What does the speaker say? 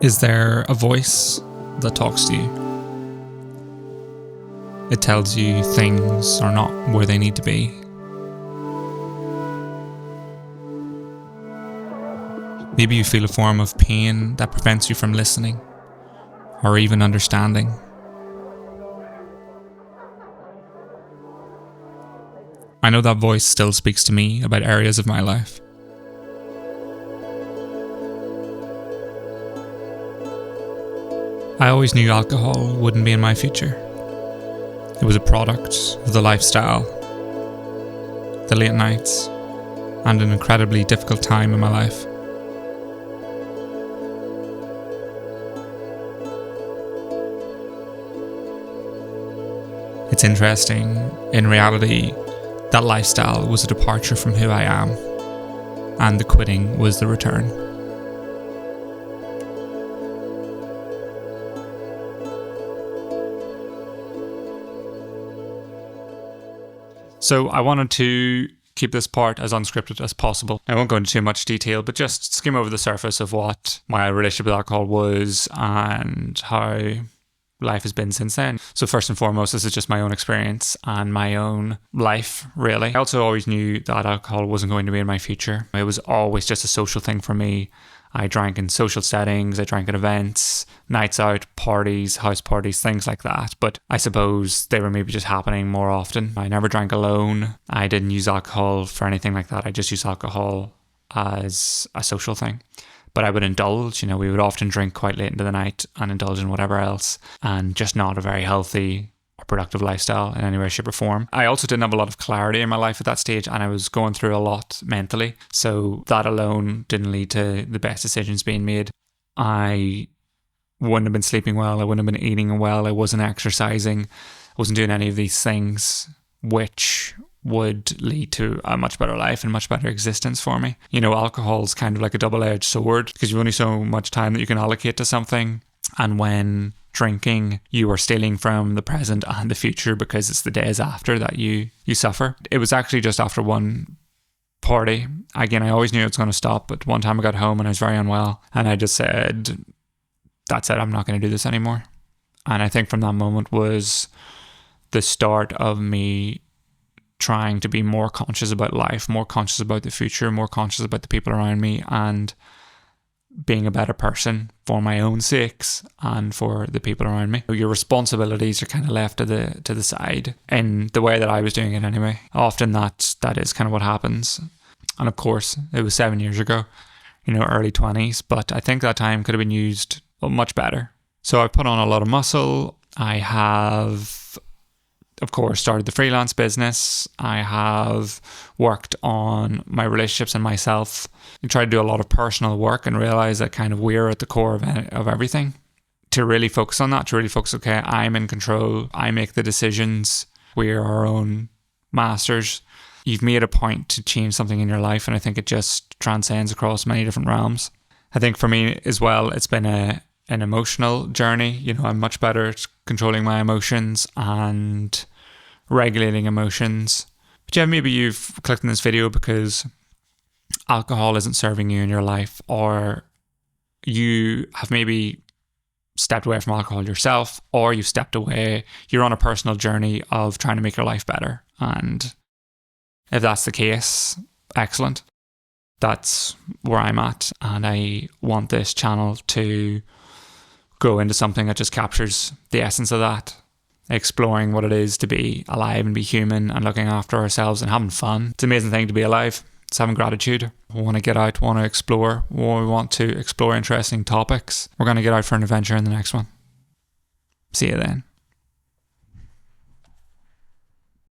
Is there a voice that talks to you? It tells you things are not where they need to be. Maybe you feel a form of pain that prevents you from listening or even understanding. I know that voice still speaks to me about areas of my life. I always knew alcohol wouldn't be in my future. It was a product of the lifestyle, the late nights, and an incredibly difficult time in my life. It's interesting, in reality, that lifestyle was a departure from who I am, and the quitting was the return. So I wanted to keep this part as unscripted as possible. I won't go into too much detail, but just skim over the surface of what my relationship with alcohol was and how life has been since then. So first and foremost, this is just my own experience and my own life, really. I also always knew that alcohol wasn't going to be in my future. It was always just a social thing for me. I drank in social settings, I drank at events, nights out, parties, house parties, things like that. But I suppose they were maybe just happening more often. I never drank alone. I didn't use alcohol for anything like that. I just used alcohol as a social thing. But I would indulge, we would often drink quite late into the night and indulge in whatever else, and just not a very healthy or productive lifestyle in any way, shape or form. I also didn't have a lot of clarity in my life at that stage, and I was going through a lot mentally. So that alone didn't lead to the best decisions being made. I wouldn't have been sleeping well. I wouldn't have been eating well. I wasn't exercising. I wasn't doing any of these things, which would lead to a much better life and much better existence for me. Alcohol is kind of like a double-edged sword because you've only so much time that you can allocate to something. And when drinking, you are stealing from the present and the future because it's the days after that you suffer. It was actually just after one party. Again, I always knew it was going to stop, but one time I got home and I was very unwell and I just said, that's it, I'm not going to do this anymore. And I think from that moment was the start of me trying to be more conscious about life, more conscious about the future, more conscious about the people around me, and being a better person for my own sakes and for the people around me. Your responsibilities are kind of left to the side in the way that I was doing it anyway. Often that is kind of what happens. And of course, it was 7 years ago, early 20s, but I think that time could have been used much better. So I've put on a lot of muscle. I have, of course, started the freelance business. I have worked on my relationships and myself. I tried to do a lot of personal work and realize that kind of we're at the core of everything. To really focus on that, okay, I'm in control. I make the decisions. We're our own masters. You've made a point to change something in your life, and I think it just transcends across many different realms. I think for me as well, it's been an emotional journey. I'm much better at controlling my emotions and regulating emotions. But yeah, maybe you've clicked on this video because alcohol isn't serving you in your life, or you have maybe stepped away from alcohol yourself, or you've stepped away, you're on a personal journey of trying to make your life better. And if that's the case, excellent. That's where I'm at, and I want this channel to go into something that just captures the essence of that, exploring what it is to be alive and be human and looking after ourselves and having fun. It's an amazing thing to be alive. It's having gratitude. We want to get out, want to explore. We want to explore interesting topics. We're going to get out for an adventure in the next one. See you then.